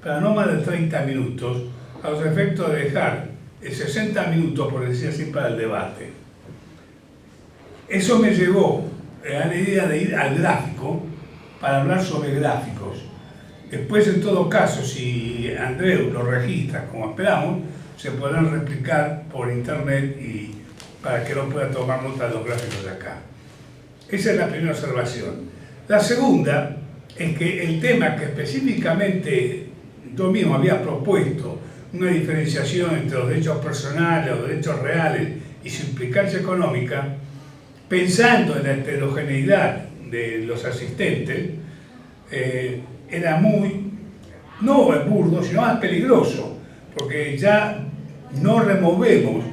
para no más de 30 minutos, a los efectos de dejar 60 minutos, por decir así, para el debate. Eso me llevó a la idea de ir al gráfico para hablar sobre gráficos. Después, en todo caso, si Andreu lo registra como esperamos, se podrán replicar por internet y para que no pueda tomar nota de los gráficos de acá. Esa es la primera observación. La segunda es que el tema que específicamente yo mismo había propuesto, una diferenciación entre los derechos personales, los derechos reales y su implicancia económica, pensando en la heterogeneidad de los asistentes, era muy, no burdo, sino más peligroso, porque ya no removemos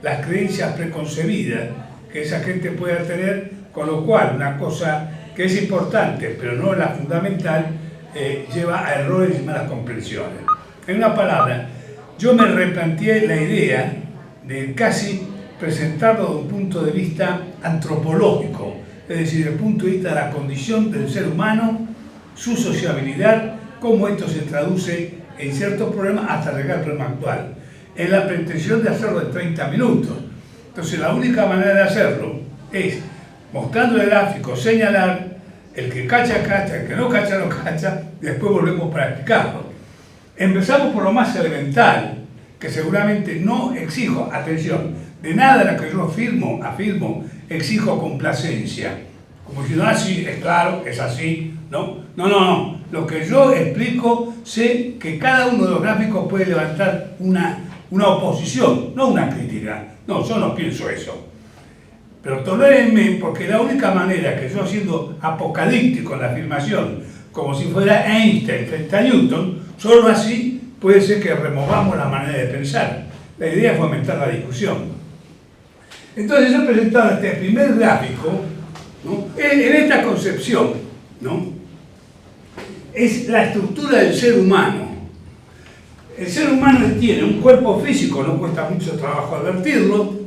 las creencias preconcebidas que esa gente pueda tener, con lo cual una cosa que es importante, pero no la fundamental, lleva a errores y malas comprensiones. En una palabra, yo me replanteé la idea de casi presentarlo desde un punto de vista antropológico, es decir, desde el punto de vista de la condición del ser humano, su sociabilidad, cómo esto se traduce en ciertos problemas hasta llegar al problema actual, en la pretensión de hacerlo en 30 minutos. Entonces, la única manera de hacerlo es, mostrando el gráfico, señalar, el que cacha, cacha, el que no cacha, no cacha, y después volvemos para explicarlo. Empezamos por lo más elemental, que seguramente no exijo, atención, de nada de lo que yo afirmo, exijo complacencia. Como si no, así, es claro, es así, ¿no? No. Lo que yo explico, sé que cada uno de los gráficos puede levantar una oposición, no una crítica. No, yo no pienso eso. Pero tolérenme, porque la única manera que yo, siendo apocalíptico en la afirmación, como si fuera Einstein frente a Newton, solo así puede ser que removamos la manera de pensar. La idea es fomentar la discusión. Entonces, he presentado este primer gráfico, ¿no? En esta concepción, ¿no? Es la estructura del ser humano. El ser humano tiene un cuerpo físico, no cuesta mucho trabajo advertirlo.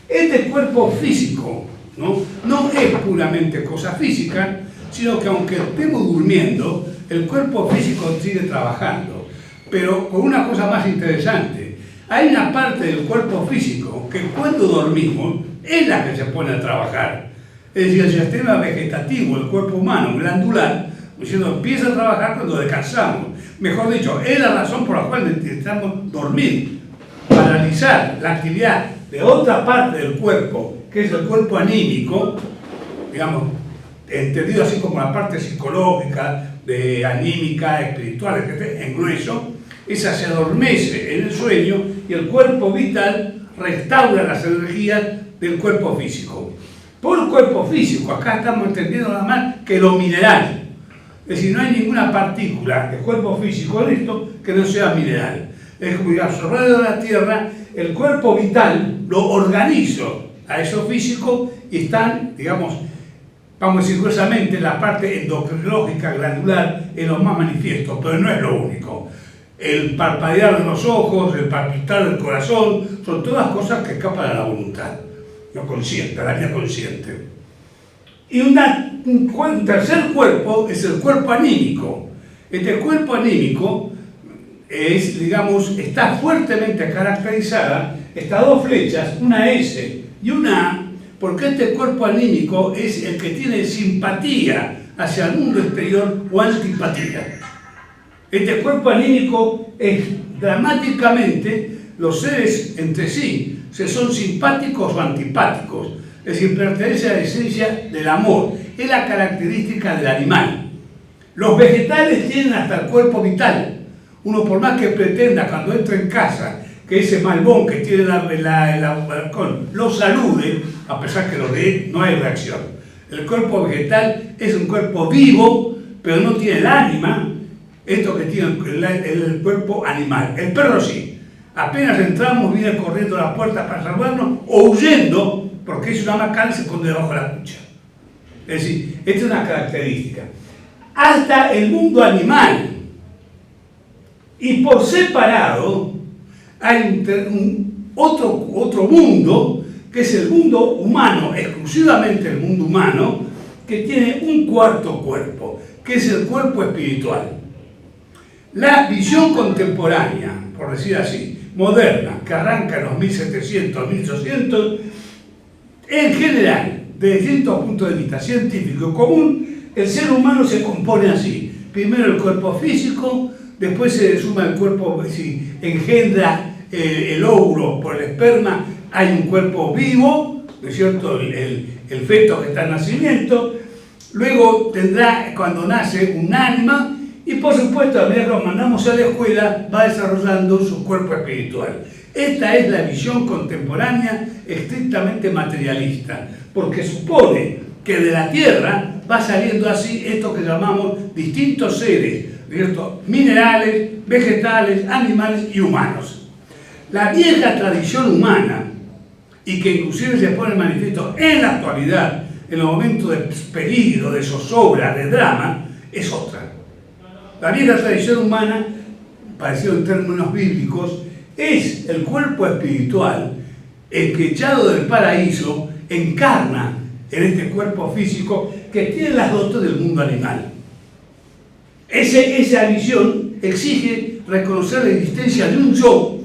Este cuerpo físico, no es puramente cosa física, sino que aunque estemos durmiendo, el cuerpo físico sigue trabajando. Pero con una cosa más interesante, hay una parte del cuerpo físico que cuando dormimos es la que se pone a trabajar. Es decir, el sistema vegetativo, el cuerpo humano, glandular, empieza a trabajar cuando descansamos. Mejor dicho, es la razón por la cual necesitamos dormir, paralizar la actividad de otra parte del cuerpo, que es el cuerpo anímico, digamos, entendido así como la parte psicológica, anímica, espiritual, etc., en grueso. Esa se adormece en el sueño y el cuerpo vital restaura las energías del cuerpo físico. Por el cuerpo físico, acá estamos entendiendo nada más que lo mineral. Es decir, no hay ninguna partícula del cuerpo físico en esto que no sea mineral. Es como que absorbido de la tierra, el cuerpo vital lo organizo a eso físico y están, digamos, vamos a decir gruesamente, la parte endocrinológica glandular es lo más manifiesto, pero no es lo único. El parpadear de los ojos, el palpitar del corazón, son todas cosas que escapan a la voluntad, no consciente, a la vida consciente. Y un tercer cuerpo es el cuerpo anímico. Este cuerpo anímico es, digamos, está fuertemente caracterizada, estas dos flechas, una S y una A, porque este cuerpo anímico es el que tiene simpatía hacia el mundo exterior o antipatía. Este cuerpo anímico es dramáticamente los seres entre sí, si son simpáticos o antipáticos, es decir, pertenece a la esencia del amor, es la característica del animal. Los vegetales tienen hasta el cuerpo vital. Uno, por más que pretenda cuando entra en casa que ese malbón que tiene el balcón lo salude, a pesar que lo lee, no hay reacción. El cuerpo vegetal es un cuerpo vivo, pero no tiene el ánima, esto que tiene el cuerpo animal. El perro sí. Apenas entramos, viene corriendo a la puerta para salvarnos o huyendo, porque es una macana y se esconde debajo de la cucha. Es decir, esta es una característica. Hasta el mundo animal. Y por separado hay otro mundo, que es el mundo humano, exclusivamente el mundo humano, que tiene un cuarto cuerpo, que es el cuerpo espiritual. La visión contemporánea, por decir así, moderna, que arranca en los 1700, 1800, en general, desde distintos puntos de vista científico y común, el ser humano se compone así. Primero el cuerpo físico, después se suma el cuerpo, si engendra el óvulo por el esperma, hay un cuerpo vivo, ¿no es cierto?, el feto que está en nacimiento, luego tendrá, cuando nace, un alma, y por supuesto, a medida que lo mandamos a la escuela, va desarrollando su cuerpo espiritual. Esta es la visión contemporánea estrictamente materialista, porque supone que de la Tierra va saliendo así esto que llamamos distintos seres, ¿cierto?, minerales, vegetales, animales y humanos. La vieja tradición humana, y que inclusive se pone en manifiesto en la actualidad, en los momentos de peligro, de zozobra, de drama, es otra. La vieja tradición humana, parecido en términos bíblicos, es el cuerpo espiritual, el que echado del paraíso encarna en este cuerpo físico que tiene las dotes del mundo animal. Esa visión exige reconocer la existencia de un yo,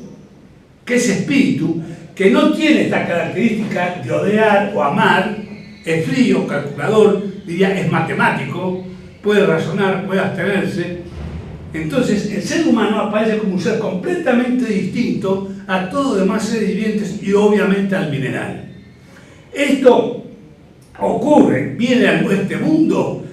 que es espíritu, que no tiene esta característica de odiar o amar, es frío, calculador, diría, es matemático, puede razonar, puede abstenerse. Entonces, el ser humano aparece como un ser completamente distinto a todos los demás seres vivientes y obviamente al mineral. Esto ocurre, viene a este mundo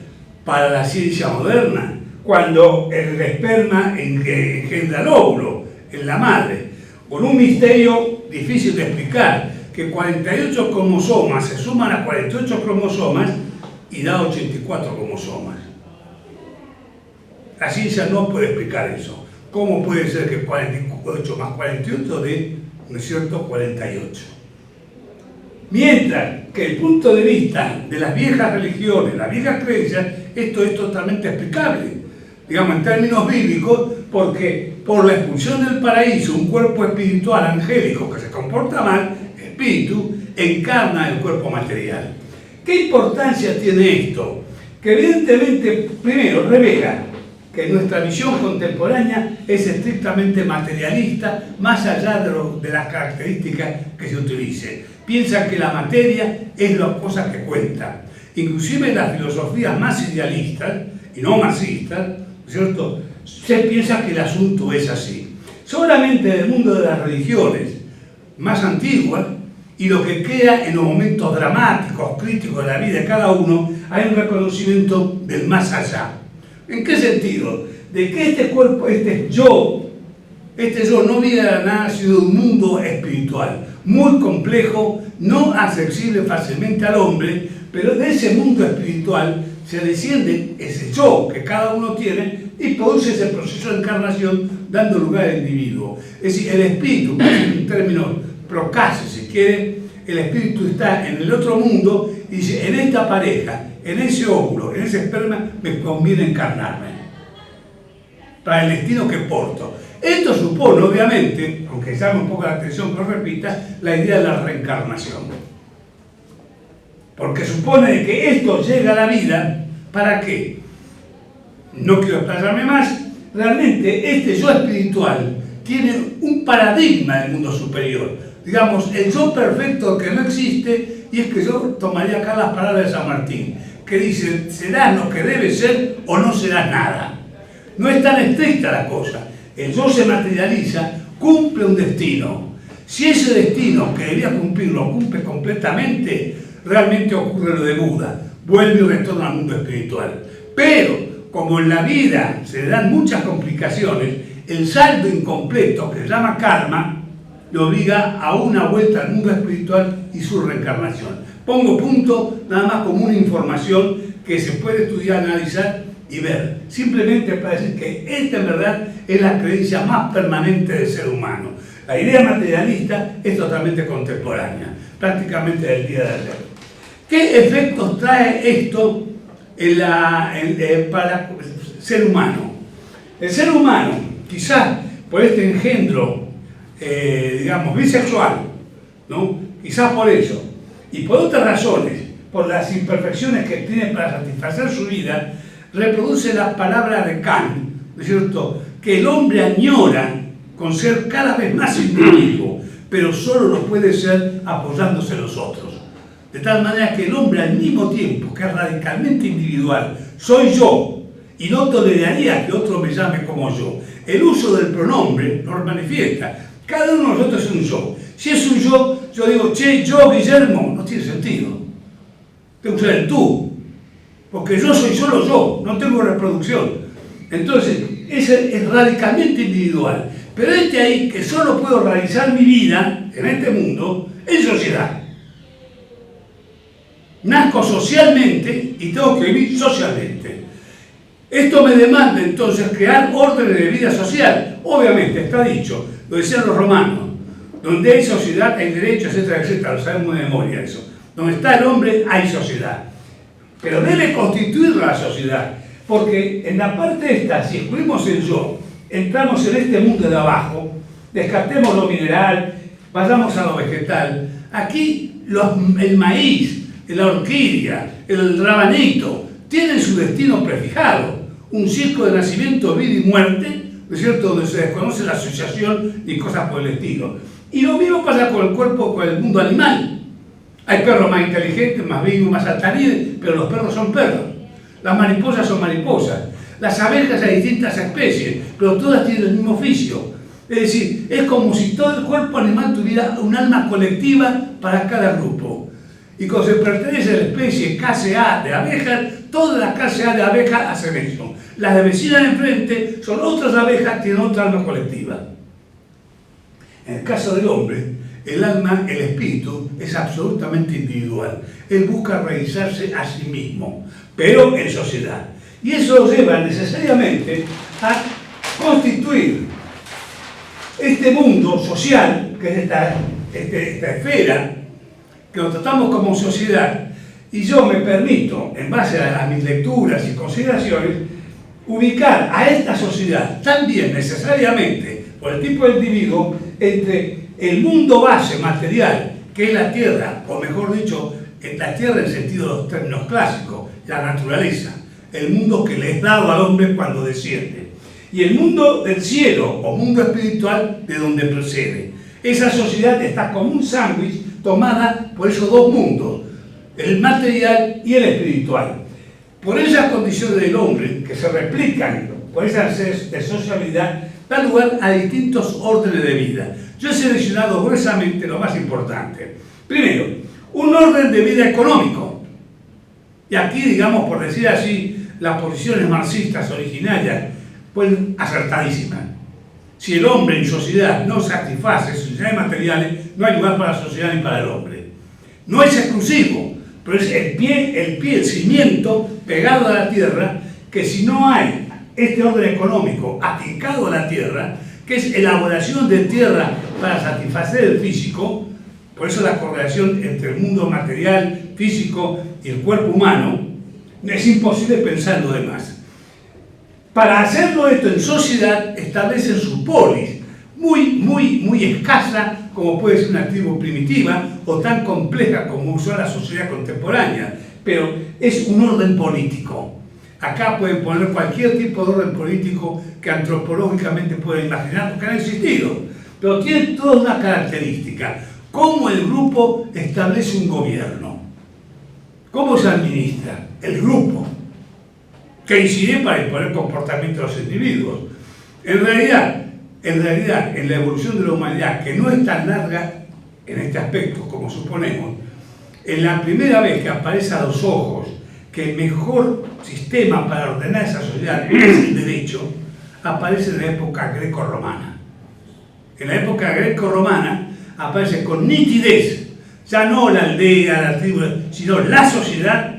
para la ciencia moderna, cuando el esperma engendra el óvulo en la madre, con un misterio difícil de explicar, que 48 cromosomas se suman a 48 cromosomas y da 84 cromosomas. La ciencia no puede explicar eso. ¿Cómo puede ser que 48 más 48 dé, ¿no es cierto?, 48? Mientras que el punto de vista de las viejas religiones, las viejas creencias, esto es totalmente explicable, digamos en términos bíblicos, porque por la expulsión del paraíso, un cuerpo espiritual angélico que se comporta mal, espíritu, encarna el cuerpo material. ¿Qué importancia tiene esto? Que evidentemente, primero, revela que nuestra visión contemporánea es estrictamente materialista, más allá de las características que se utilicen. Piensa que la materia es la cosa que cuenta. Inclusive en las filosofías más idealistas, y no marxistas, ¿cierto?, se piensa que el asunto es así. Solamente en el mundo de las religiones más antiguas, y lo que queda en los momentos dramáticos, críticos de la vida de cada uno, hay un reconocimiento del más allá. ¿En qué sentido? De que este cuerpo, este yo no viene de la nada, sino de un mundo espiritual, muy complejo, no accesible fácilmente al hombre, pero de ese mundo espiritual se desciende ese yo que cada uno tiene y produce ese proceso de encarnación dando lugar al individuo. Es decir, el espíritu, en términos procaces, si quiere, el espíritu está en el otro mundo y dice, en esta pareja, en ese óvulo, en ese esperma, me conviene encarnarme para el destino que porto. Esto supone, obviamente, aunque llame un poco la atención que lo repita, la idea de la reencarnación. Porque supone que esto llega a la vida, ¿para qué? No quiero explayarme más. Realmente, este yo espiritual tiene un paradigma del mundo superior. Digamos, el yo perfecto que no existe, y es que yo tomaría acá las palabras de San Martín, que dice, serás lo que debes ser o no serás nada. No es tan estricta la cosa. El yo se materializa, cumple un destino. Si ese destino que debía cumplir lo cumple completamente, realmente ocurre lo de Buda, vuelve y retorna al mundo espiritual. Pero, como en la vida se dan muchas complicaciones, el saldo incompleto, que se llama karma, le obliga a una vuelta al mundo espiritual y su reencarnación. Pongo punto nada más como una información que se puede estudiar, analizar y ver. Simplemente para decir que esta en verdad es la creencia más permanente del ser humano. La idea materialista es totalmente contemporánea, prácticamente del día de ayer. ¿Qué efectos trae esto para el ser humano? El ser humano, quizás por este engendro, digamos, bisexual, ¿no?, quizás por eso, y por otras razones, por las imperfecciones que tiene para satisfacer su vida, reproduce la palabra de Kant, ¿no es cierto?, que el hombre añora con ser cada vez más individuo, pero solo lo puede ser apoyándose en los otros. De tal manera que el hombre, al mismo tiempo que es radicalmente individual, soy yo, y no toleraría que otro me llame como yo. El uso del pronombre nos manifiesta. Cada uno de nosotros es un yo. Si es un yo, yo digo, che, yo, Guillermo, no tiene sentido. Tengo que usar el tú, porque yo soy solo yo, no tengo reproducción. Entonces, es radicalmente individual. Pero ahí que solo puedo realizar mi vida en este mundo en sociedad. Nazco socialmente y tengo que vivir socialmente. Esto me demanda entonces crear órdenes de vida social. Obviamente, está dicho, lo decían los romanos, donde hay sociedad hay derechos, etcétera, etcétera, lo sabemos de memoria eso. Donde está el hombre hay sociedad. Pero debe constituir la sociedad, porque en la parte esta, si excluimos el yo, entramos en este mundo de abajo, descartemos lo mineral, vayamos a lo vegetal. Aquí el maíz, la orquídea, el rabanito, tienen su destino prefijado. Un ciclo de nacimiento, vida y muerte, ¿no es cierto?, donde se desconoce la asociación ni cosas por el estilo. Y lo mismo pasa con el cuerpo, con el mundo animal. Hay perros más inteligentes, más vivos, más saltarines, pero los perros son perros. Las mariposas son mariposas. Las abejas hay distintas especies, pero todas tienen el mismo oficio. Es decir, es como si todo el cuerpo animal tuviera un alma colectiva para cada grupo. Y cuando se pertenece a la especie clase A de abejas, todas las clase A de abejas hacen eso. Las de vecinas de enfrente son otras abejas, tienen otra alma colectiva. En el caso del hombre, el alma, el espíritu, es absolutamente individual. Él busca realizarse a sí mismo, pero en sociedad. Y eso lo lleva necesariamente a constituir este mundo social, que es esta esfera, que lo tratamos como sociedad. Y yo me permito, en base a mis lecturas y consideraciones, ubicar a esta sociedad también necesariamente, por el tipo de individuo, entre el mundo base material, que es la tierra, o mejor dicho, la tierra en sentido de los términos clásicos, la naturaleza, el mundo que le es dado al hombre cuando desciende, y el mundo del cielo, o mundo espiritual, de donde procede. Esa sociedad está como un sándwich tomada por esos dos mundos, el material y el espiritual. Por esas condiciones del hombre que se replican, por esa de sociabilidad, da lugar a distintos órdenes de vida. Yo he seleccionado gruesamente lo más importante. Primero, un orden de vida económico. Y aquí, digamos, por decir así, las posiciones marxistas originarias, pues acertadísimas. Si el hombre en sociedad no satisface sus necesidades materiales, no hay lugar para la sociedad ni para el hombre. No es exclusivo, pero es el pie, el cimiento pegado a la tierra, que si no hay este orden económico aplicado a la tierra, que es elaboración de tierra para satisfacer el físico, por eso la correlación entre el mundo material, físico y el cuerpo humano, es imposible pensar en lo demás. Para hacerlo esto en sociedad, establecen su polis, muy escasa, como puede ser una tribu primitiva, o tan compleja como usó la sociedad contemporánea, pero es un orden político. Acá pueden poner cualquier tipo de orden político que antropológicamente pueden imaginar, porque han existido, pero tiene toda una característica. ¿Cómo el grupo establece un gobierno? ¿Cómo se administra? El grupo, que incide para imponer el comportamiento de los individuos. En realidad, en la evolución de la humanidad, que no es tan larga en este aspecto como suponemos, en la primera vez que aparece a los ojos que el mejor sistema para ordenar esa sociedad es el derecho, aparece en la época greco-romana. En la época greco-romana aparece con nitidez, ya no la aldea, la tribu, sino la sociedad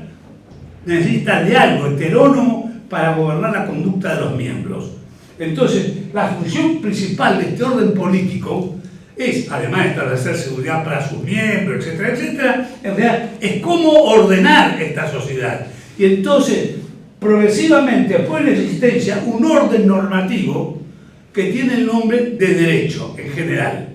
necesita de algo heterónomo para gobernar la conducta de los miembros. Entonces, la función principal de este orden político es, además de establecer seguridad para sus miembros, etcétera, etcétera, en realidad es cómo ordenar esta sociedad. Y entonces, progresivamente pone en existencia un orden normativo que tiene el nombre de derecho en general.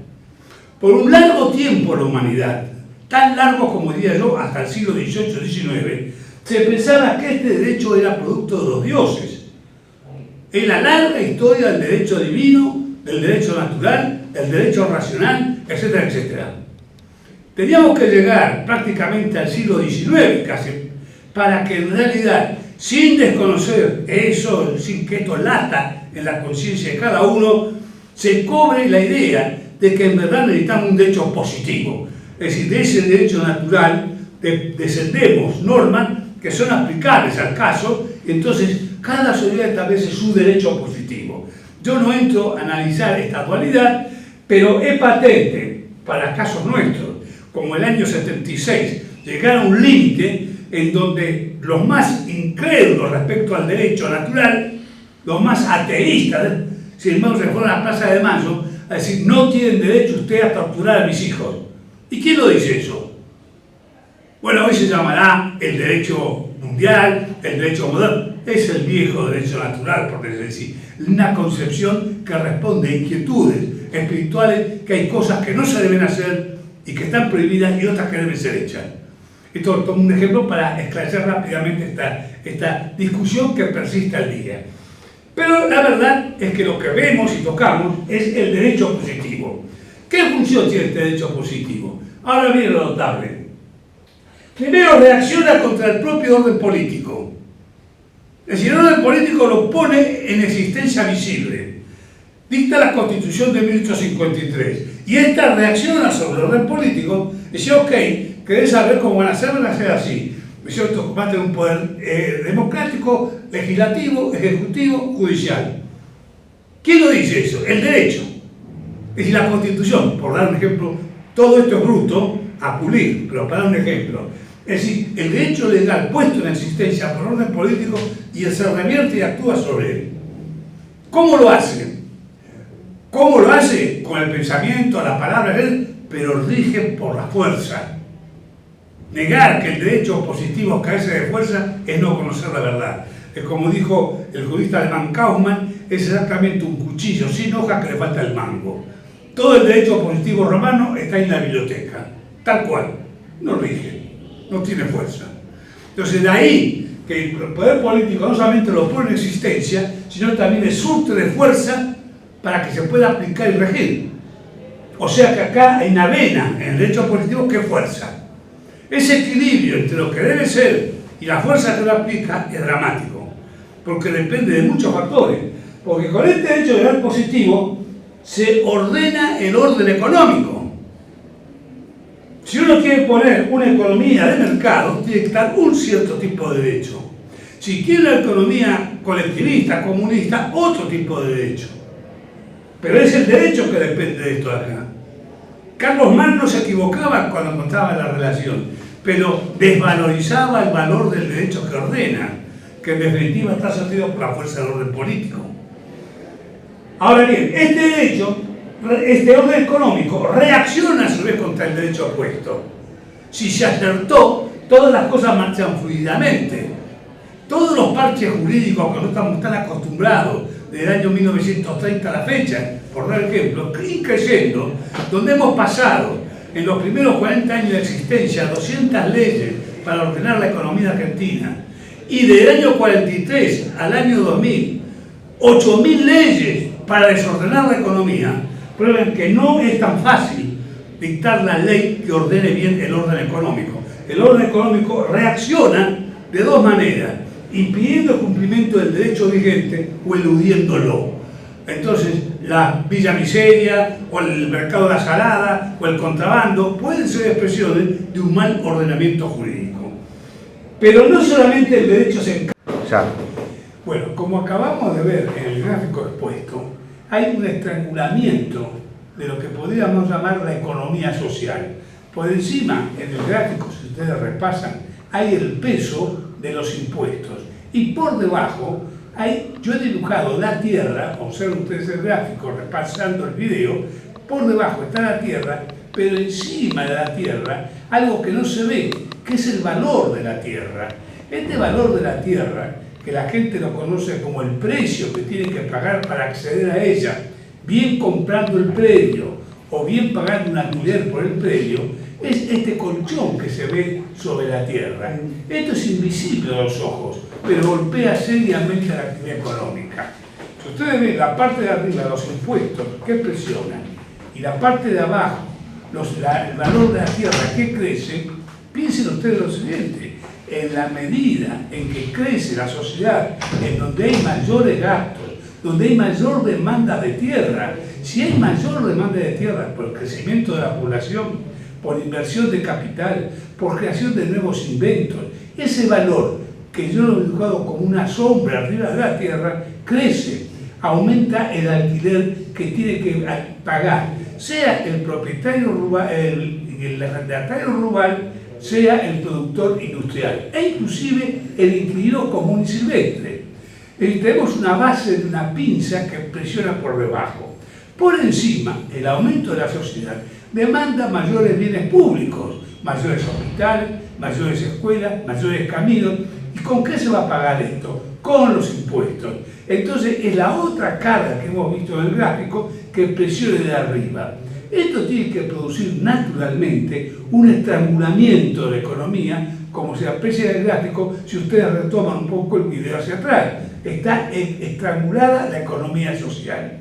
Por un largo tiempo la humanidad, tan largo como diría yo, hasta el siglo XVIII-XIX, se pensaba que este derecho era producto de los dioses. en la larga historia del derecho divino, del derecho natural, del derecho racional, etcétera, etcétera. Teníamos que llegar prácticamente al siglo XIX casi, para que en realidad, sin desconocer eso, sin que esto lata en la conciencia de cada uno, se cobre la idea de que en verdad necesitamos un derecho positivo. Es decir, de ese derecho natural descendemos normas que son aplicables al caso, y entonces cada sociedad establece su derecho positivo. Yo no entro a analizar esta dualidad, pero es patente para casos nuestros, como el año 76, llegar a un límite en donde los más incrédulos respecto al derecho natural, los más ateístas, sin embargo se fueron a la Plaza de Mayo a decir: no tienen derecho usted a torturar a mis hijos. ¿Y quién lo dice eso? Bueno, hoy se llamará el derecho mundial, el derecho moderno. Es el viejo derecho natural, por decir, una concepción que responde a inquietudes espirituales, que hay cosas que no se deben hacer y que están prohibidas y otras que deben ser hechas. Esto tomo un ejemplo para esclarecer rápidamente esta discusión que persiste al día. Pero la verdad es que lo que vemos y tocamos es el derecho positivo. ¿Qué función tiene este derecho positivo? Ahora viene lo notable. Primero, reacciona contra el propio orden político. Es decir, el orden político lo pone en existencia visible. Dicta la Constitución de 1853. Y esta reacciona sobre el orden político. Dice: ok, querés saber cómo van a hacer así. ¿Es cierto? Va a tener un poder democrático, legislativo, ejecutivo, judicial. ¿Quién lo dice eso? El derecho. Es decir, la Constitución, por dar un ejemplo, todo esto es bruto, a pulir, pero para dar un ejemplo. Es decir, el derecho legal puesto en existencia por orden político y se revierte y actúa sobre él. ¿Cómo lo hace? ¿Cómo lo hace? Con el pensamiento, la palabra, pero rige por la fuerza. Negar que el derecho positivo carece de fuerza es no conocer la verdad. Es como dijo el jurista alemán Kaufmann, es exactamente un cuchillo sin hoja que le falta el mango. Todo el derecho positivo romano está en la biblioteca, tal cual, no rige, no tiene fuerza. Entonces de ahí que el poder político no solamente lo pone en existencia, sino también es surte de fuerza para que se pueda aplicar y regir. O sea que acá hay una vena en el derecho positivo que es fuerza. Ese equilibrio entre lo que debe ser y la fuerza que lo aplica es dramático, porque depende de muchos factores. Porque con este derecho legal positivo se ordena el orden económico. Si uno quiere poner una economía de mercado, tiene que estar un cierto tipo de derecho. Si quiere una economía colectivista, comunista, otro tipo de derecho. Pero es el derecho que depende de esto de acá. Carlos Marx no se equivocaba cuando encontraba la relación, pero desvalorizaba el valor del derecho que ordena, que en definitiva está sostenido por la fuerza del orden político. Ahora bien, este derecho, este orden económico, reacciona a su vez contra el derecho opuesto. Si se acertó, todas las cosas marchan fluidamente. Todos los parches jurídicos que no estamos tan acostumbrados desde el año 1930 a la fecha, por dar ejemplo, creciendo, donde hemos pasado en los primeros 40 años de existencia 200 leyes para ordenar la economía argentina, y del año 43 al año 2000, 8.000 leyes para desordenar la economía, prueban que no es tan fácil dictar la ley que ordene bien el orden económico. El orden económico reacciona de dos maneras: impidiendo el cumplimiento del derecho vigente o eludiéndolo. Entonces, la villa miseria, o el mercado de la salada, o el contrabando, pueden ser expresiones de un mal ordenamiento jurídico. Pero no solamente el derecho se encarga. Bueno, como acabamos de ver en el gráfico expuesto, hay un estrangulamiento de lo que podríamos llamar la economía social. Por encima, en el gráfico, si ustedes repasan, hay el peso de los impuestos. Y por debajo, yo he dibujado la Tierra, observen ustedes el gráfico repasando el video, por debajo está la Tierra, pero encima de la Tierra, algo que no se ve, que es el valor de la Tierra. Este valor de la Tierra, que la gente lo conoce como el precio que tiene que pagar para acceder a ella, bien comprando el predio o bien pagando un alquiler por el predio, es este colchón que se ve sobre la Tierra. Esto es invisible a los ojos, pero golpea seriamente a la actividad económica. ustedes ven la parte de arriba, los impuestos, ¿qué presionan? Y la parte de abajo, el valor de la tierra, ¿qué crece? Piensen ustedes lo siguiente, en la medida en que crece la sociedad, en donde hay mayores gastos, donde hay mayor demanda de tierra, si hay mayor demanda de tierra por el crecimiento de la población, por inversión de capital, por creación de nuevos inventos, ese valor que yo lo he dibujado como una sombra arriba de la tierra, crece, aumenta el alquiler que tiene que pagar, sea el propietario rural, el arrendatario rural, sea el productor industrial, e inclusive el inquilino común y silvestre. Y tenemos una base de una pinza que presiona por debajo. Por encima, el aumento de la sociedad demanda mayores bienes públicos, mayores hospitales, mayores escuelas, mayores caminos. ¿Y con qué se va a pagar esto? Con los impuestos. Entonces es la otra carga que hemos visto en el gráfico que presiona de arriba. Esto tiene que producir naturalmente un estrangulamiento de la economía, como se aprecia en el gráfico si ustedes retoman un poco el video hacia atrás. Está estrangulada la economía social.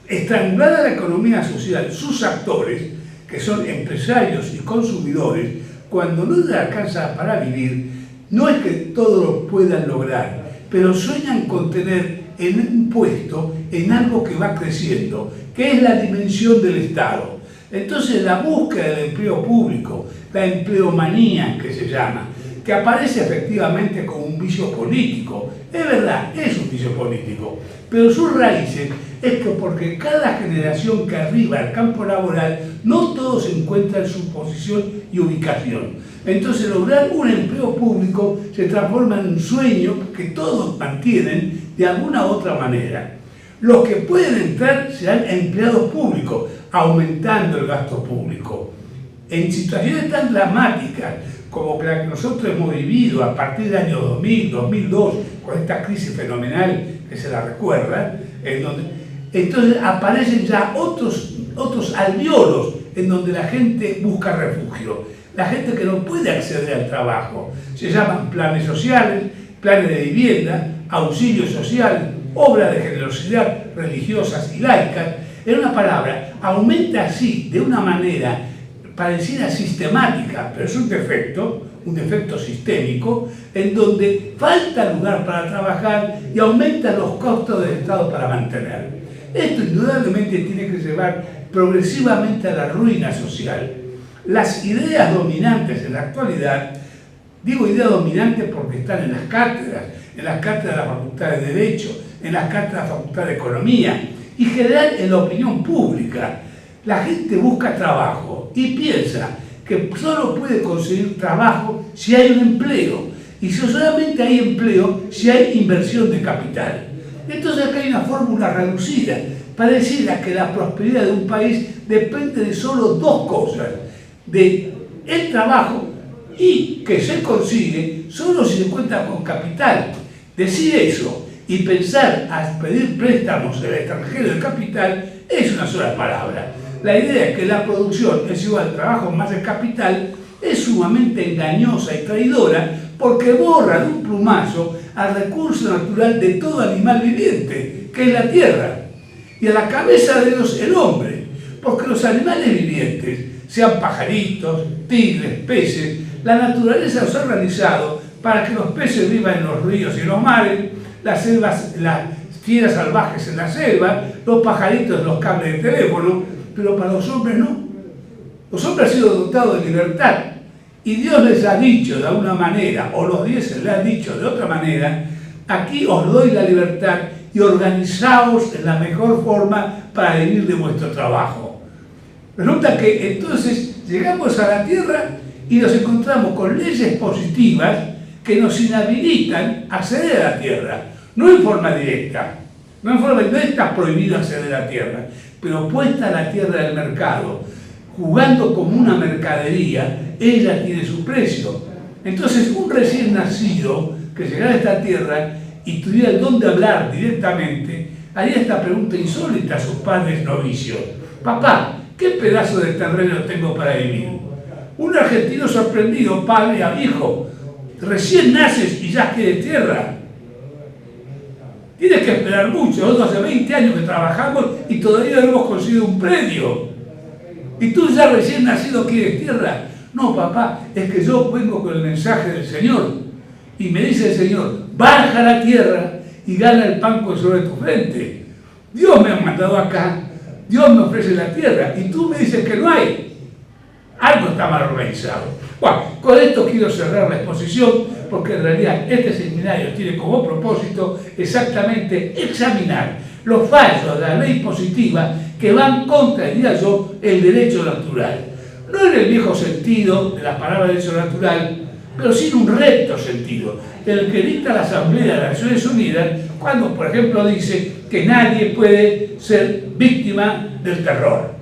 Estrangulada la economía social, sus actores, que son empresarios y consumidores, cuando no les alcanza para vivir, no es que todo lo puedan lograr, pero sueñan con tener en un puesto en algo que va creciendo, que es la dimensión del Estado. Entonces la búsqueda del empleo público, la empleomanía que se llama, que aparece efectivamente como un vicio político, es verdad, es un vicio político, pero sus raíces es que porque cada generación que arriba al campo laboral, no todos encuentran su posición y ubicación. Entonces lograr un empleo público se transforma en un sueño que todos mantienen de alguna u otra manera. Los que pueden entrar serán empleados públicos, aumentando el gasto público. En situaciones tan dramáticas como la que nosotros hemos vivido a partir del año 2000, 2002, con esta crisis fenomenal que se la recuerda, entonces aparecen ya otros alvéolos en donde la gente busca refugio. La gente que no puede acceder al trabajo. Se llaman planes sociales, planes de vivienda, auxilio social, obras de generosidad religiosas y laicas. En una palabra, aumenta así de una manera parecida sistemática, pero es un defecto sistémico, en donde falta lugar para trabajar y aumentan los costos del Estado para mantener. Esto indudablemente tiene que llevar progresivamente a la ruina social. Las ideas dominantes en la actualidad, digo ideas dominantes porque están en las cátedras de la Facultad de Derecho, en las cátedras de la Facultad de Economía y en general en la opinión pública. La gente busca trabajo y piensa que solo puede conseguir trabajo si hay un empleo y solamente hay empleo si hay inversión de capital. Entonces acá hay una fórmula reducida, parecida que la prosperidad de un país depende de solo dos cosas, de el trabajo y que se consigue solo si se cuenta con capital. Decir eso y pensar a pedir préstamos del extranjero de capital es una sola palabra. La idea es que la producción es igual al trabajo más el capital es sumamente engañosa y traidora porque borra de un plumazo al recurso natural de todo animal viviente, que es la tierra, y a la cabeza de Dios el hombre, porque los animales vivientes, sean pajaritos, tigres, peces, la naturaleza los ha organizado para que los peces vivan en los ríos y en los mares, las fieras salvajes en la selva, los pajaritos en los cables de teléfono, pero para los hombres no. Los hombres han sido dotados de libertad y Dios les ha dicho de alguna manera, o los dioses les han dicho de otra manera, aquí os doy la libertad y organizaos en la mejor forma para vivir de vuestro trabajo. Resulta que entonces llegamos a la Tierra y nos encontramos con leyes positivas que nos inhabilitan a acceder a la Tierra, no en forma directa, no está prohibido acceder a la Tierra, pero puesta a la tierra del mercado, jugando como una mercadería, ella tiene su precio. Entonces un recién nacido que llegara a esta tierra y tuviera el don de hablar directamente, haría esta pregunta insólita a sus padres novicios: papá, ¿qué pedazo de terreno tengo para vivir? Un argentino sorprendido, padre a hijo, recién naces y ya quieres tierra. Tienes que esperar mucho. Nosotros hace 20 años que trabajamos y todavía no hemos conseguido un predio. Y tú ya recién nacido quieres tierra. No, papá, es que yo vengo con el mensaje del Señor. Y me dice el Señor, baja a la tierra y gana el pan con sobre tu frente. Dios me ha mandado acá, Dios me ofrece la tierra y tú me dices que no hay. Algo está mal organizado. Bueno, con esto quiero cerrar la exposición porque en realidad este seminario tiene como propósito exactamente examinar los fallos de la ley positiva que van contra, diría yo, el derecho natural. No en el viejo sentido de la palabra derecho natural, pero sí en un recto sentido, el que dicta la Asamblea de las Naciones Unidas cuando, por ejemplo, dice que nadie puede ser víctima del terror.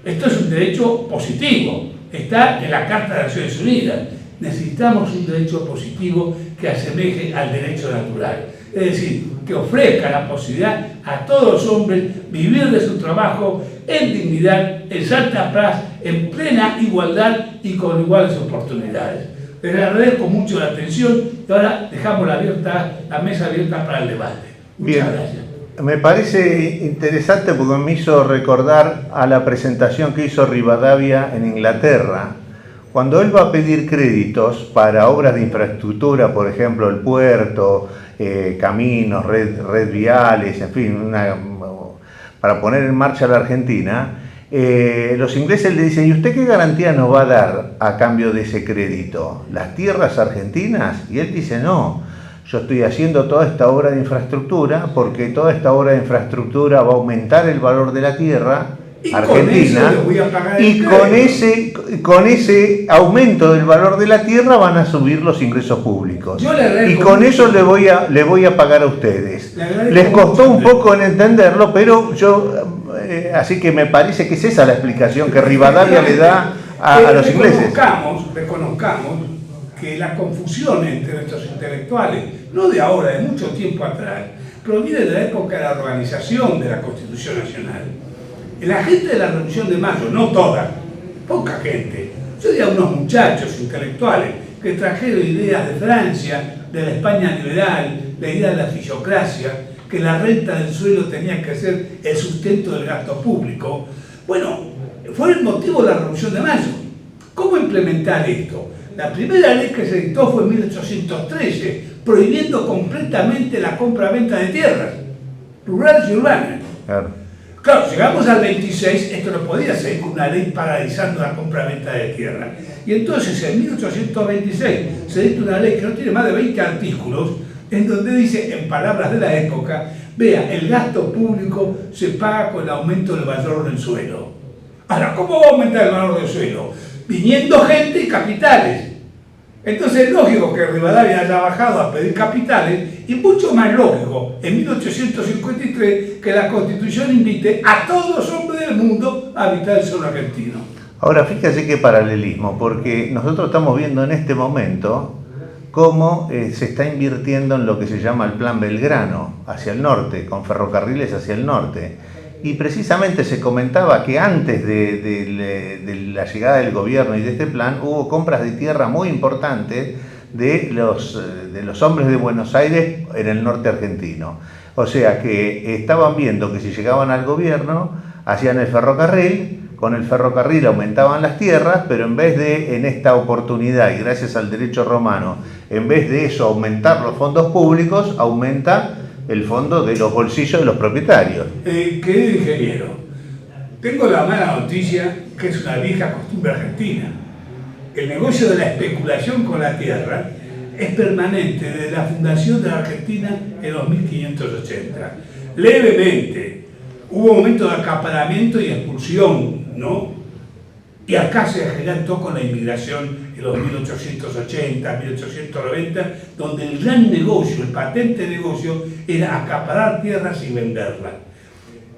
Esto es un derecho positivo, está en la Carta de las Naciones Unidas. Necesitamos un derecho positivo que asemeje al derecho natural. Es decir, que ofrezca la posibilidad a todos los hombres vivir de su trabajo en dignidad, en santa paz, en plena igualdad y con iguales oportunidades. Les agradezco mucho la atención y ahora dejamos la mesa abierta para el debate. Muchas gracias. Me parece interesante porque me hizo recordar a la presentación que hizo Rivadavia en Inglaterra, cuando él va a pedir créditos para obras de infraestructura, por ejemplo, el puerto, caminos, red viales, en fin, para poner en marcha la Argentina. Los ingleses le dicen, ¿y usted qué garantía nos va a dar a cambio de ese crédito? ¿Las tierras argentinas? Y él dice, no, yo estoy haciendo toda esta obra de infraestructura porque toda esta obra de infraestructura va a aumentar el valor de la tierra argentina y con ese aumento del valor de la tierra van a subir los ingresos públicos y con eso le voy a pagar a ustedes. Les costó un poco en entenderlo, pero yo así que me parece que es esa la explicación que Rivadavia le da a los ingleses. Reconozcamos que la confusión entre nuestros intelectuales, no de ahora, de mucho tiempo atrás, proviene de la época de la organización de la Constitución Nacional. La gente de la Revolución de Mayo, no toda, poca gente, yo diría unos muchachos intelectuales que trajeron ideas de Francia, de la España liberal, la idea de la fisiocracia, que la renta del suelo tenía que ser el sustento del gasto público. Bueno, fue el motivo de la Revolución de Mayo. ¿Cómo implementar esto? La primera ley que se dictó fue en 1813, prohibiendo completamente la compra-venta de tierras, rurales y urbanas. Claro, llegamos al 26, esto no podía ser con una ley paralizando la compra-venta de tierra. Y entonces en 1826 se dicta una ley que no tiene más de 20 artículos, en donde dice, en palabras de la época, vea, el gasto público se paga con el aumento del valor del suelo. Ahora, ¿cómo va a aumentar el valor del suelo? Viniendo gente y capitales. Entonces es lógico que Rivadavia haya bajado a pedir capitales y mucho más lógico, en 1853, que la Constitución invite a todos los hombres del mundo a habitar el suelo argentino. Ahora, fíjate qué paralelismo, porque nosotros estamos viendo en este momento cómo se está invirtiendo en lo que se llama el Plan Belgrano, hacia el norte, con ferrocarriles hacia el norte. Y precisamente se comentaba que antes de la llegada del gobierno y de este plan hubo compras de tierra muy importantes de los hombres de Buenos Aires en el norte argentino. O sea que estaban viendo que si llegaban al gobierno hacían el ferrocarril, con el ferrocarril aumentaban las tierras, pero en vez de, en esta oportunidad y gracias al derecho romano, en vez de eso aumentar los fondos públicos, aumenta el fondo de los bolsillos de los propietarios. Querido ingeniero, tengo la mala noticia que es una vieja costumbre argentina. El negocio de la especulación con la tierra es permanente desde la fundación de la Argentina en los 1580. Levemente hubo momentos de acaparamiento y expulsión, ¿no? Y acá se adelantó con la inmigración en los 1880, 1890, donde el gran negocio, el patente negocio, era acaparar tierras y venderlas.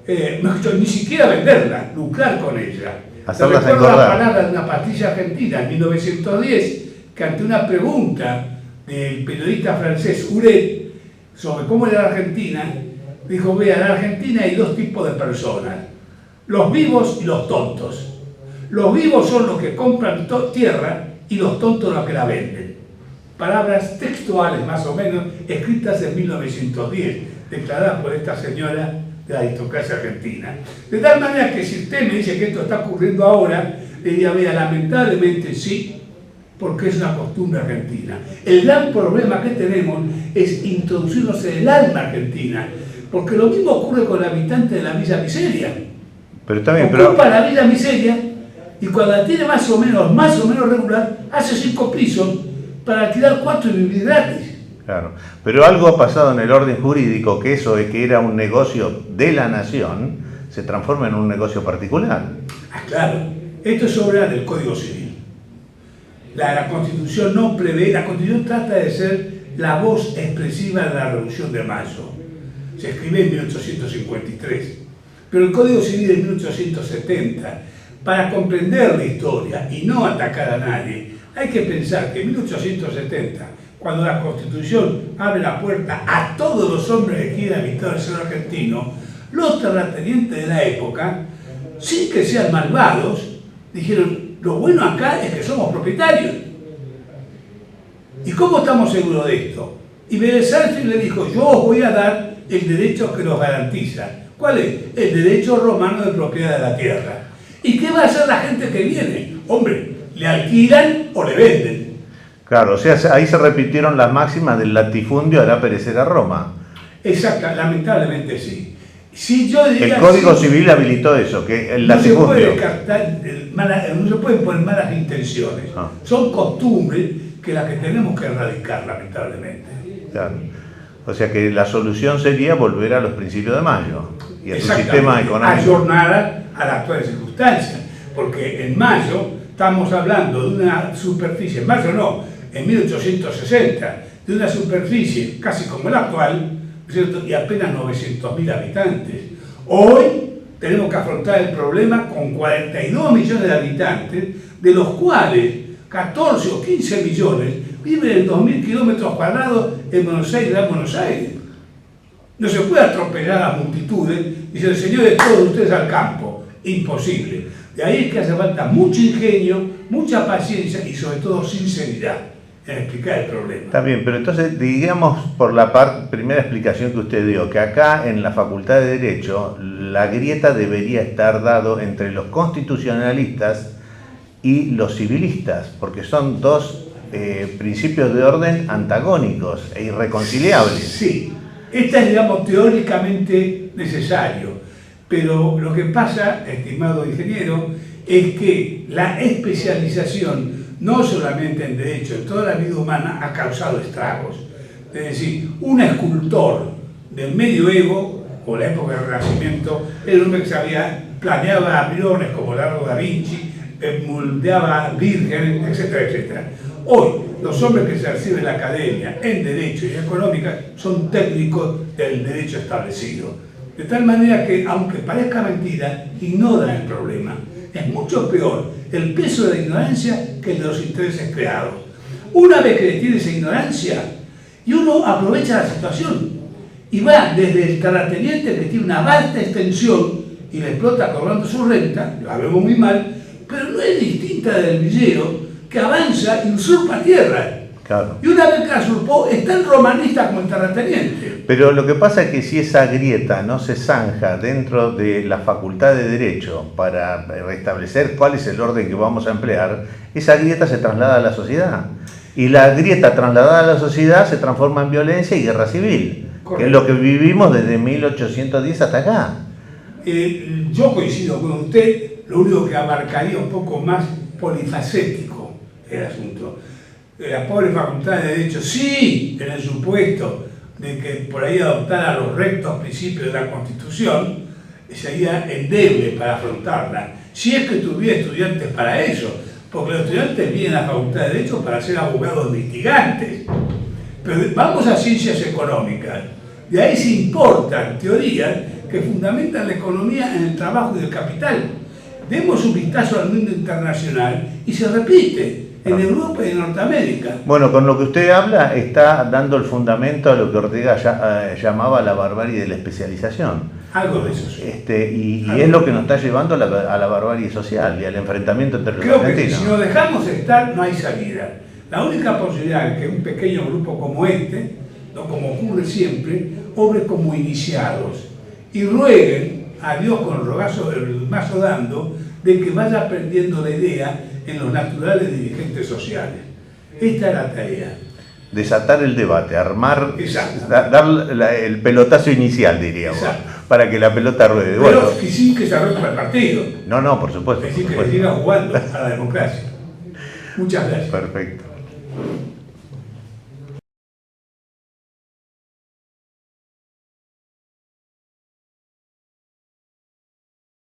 Ni siquiera venderlas, lucrar con ellas. Hacerlas recuerdo engordar. la palabra de una pastilla argentina en 1910, que ante una pregunta del periodista francés Huret sobre cómo era la Argentina, dijo, vea, en la Argentina hay dos tipos de personas, los vivos y los tontos. Los vivos son los que compran tierra y los tontos los que la venden. Palabras textuales, más o menos, escritas en 1910, declarada por esta señora de la aristocracia argentina. De tal manera que si usted me dice que esto está ocurriendo ahora, le diría, vea, lamentablemente sí, porque es una costumbre argentina. El gran problema que tenemos es introducirnos en el alma argentina, porque lo mismo ocurre con el habitante de la Villa Miseria. Pero está bien, Ocupa la Villa Miseria y cuando la tiene más o menos regular, hace 5 pisos para alquilar 4 y vivir gratis. Claro, pero algo ha pasado en el orden jurídico, que eso de que era un negocio de la nación, se transforma en un negocio particular. Ah, claro, esto es obra del Código Civil. La Constitución no prevé, la Constitución trata de ser la voz expresiva de la Revolución de Mayo. Se escribe en 1853, pero el Código Civil de 1870, para comprender la historia y no atacar a nadie, hay que pensar que en 1870, cuando la Constitución abre la puerta a todos los hombres que quieran habitar el suelo argentino, los terratenientes de la época, sin que sean malvados, dijeron, lo bueno acá es que somos propietarios. ¿Y cómo estamos seguros de esto? Y Vélez Sársfield le dijo, yo os voy a dar el derecho que los garantiza. ¿Cuál es? El derecho romano de propiedad de la tierra. ¿Y qué va a hacer la gente que viene? Hombre, le alquilan o le venden. Claro, o sea, ahí se repitieron las máximas del latifundio hará perecer a Roma. Exacto, lamentablemente sí. Si yo diría, el Código Civil habilitó eso, que el latifundio... No se puede descartar, no se pueden poner malas intenciones. Son costumbres que las que tenemos que erradicar, lamentablemente. Claro. O sea que la solución sería volver a los principios de Mayo y a su sistema económico. Ayornada a las actuales circunstancias, porque en Mayo estamos hablando de una superficie, en Mayo no, en 1860, de una superficie casi como la actual, ¿cierto? Y apenas 900.000 habitantes. Hoy tenemos que afrontar el problema con 42 millones de habitantes, de los cuales 14 o 15 millones viven en 2.000 kilómetros cuadrados en Buenos Aires, Gran Buenos Aires. No se puede atropellar a multitudes y decir, señores, todos ustedes al campo. Imposible. De ahí es que hace falta mucho ingenio, mucha paciencia y sobre todo sinceridad en explicar el problema. Está bien, pero entonces digamos por la primera explicación que usted dio, que acá en la Facultad de Derecho la grieta debería estar dado entre los constitucionalistas y los civilistas, porque son dos principios de orden antagónicos e irreconciliables. Sí, esta es, digamos, teóricamente necesario, pero lo que pasa, estimado ingeniero, es que la especialización, no solamente en derecho, en toda la vida humana, ha causado estragos. Es decir, un escultor del medioevo, o la época del Renacimiento, era un hombre que planeaba aviones como Leonardo da Vinci, moldeaba vírgenes, etcétera, etcétera. Hoy, los hombres que se reciben en la academia, en derecho y en económica, son técnicos del derecho establecido. De tal manera que, aunque parezca mentira, ignoran el problema. Es mucho peor el peso de la ignorancia que el de los intereses creados. Una vez que tiene esa ignorancia, y uno aprovecha la situación, y va desde el terrateniente que tiene una vasta extensión y le explota cobrando su renta, la vemos muy mal, pero no es distinta del villero que avanza y usurpa tierra. Claro. Y una vez que la usurpó, es tan romanista como el terrateniente. Pero lo que pasa es que si esa grieta no se zanja dentro de la Facultad de Derecho para restablecer cuál es el orden que vamos a emplear, esa grieta se traslada a la sociedad. Y la grieta trasladada a la sociedad se transforma en violencia y guerra civil, correcto, que es lo que vivimos desde 1810 hasta acá. Yo coincido con usted, lo único que abarcaría un poco más polifacético el asunto. La pobre Facultad de Derecho, sí, en el supuesto de que por ahí adoptara los rectos principios de la Constitución, sería endeble para afrontarla, si es que tuviera estudiantes para eso, porque los estudiantes vienen a la Facultad de Derecho para ser abogados litigantes. Pero vamos a ciencias económicas, de ahí se importan teorías que fundamentan la economía en el trabajo y el capital. Demos un vistazo al mundo internacional y se repite en Europa y en Norteamérica. Bueno, con lo que usted habla está dando el fundamento a lo que Ortega llamaba la barbarie de la especialización. Algo de eso, sí. Y es lo que nos está llevando a la barbarie social y al enfrentamiento entre los argentinos. Creo que si nos dejamos estar, no hay salida. La única posibilidad es que un pequeño grupo como este no como ocurre siempre, obren como iniciados y rueguen a Dios con el mazo dando de que vaya aprendiendo la idea en los naturales dirigentes sociales. Esta es la tarea. Desatar el debate, armar, Exacto. dar el pelotazo inicial, diríamos, Exacto. para que la pelota ruede. Pero Bueno, que sin que se rompa el partido. no, por supuesto. Es decir, por que supuesto. siga jugando a la democracia. Muchas gracias. Perfecto.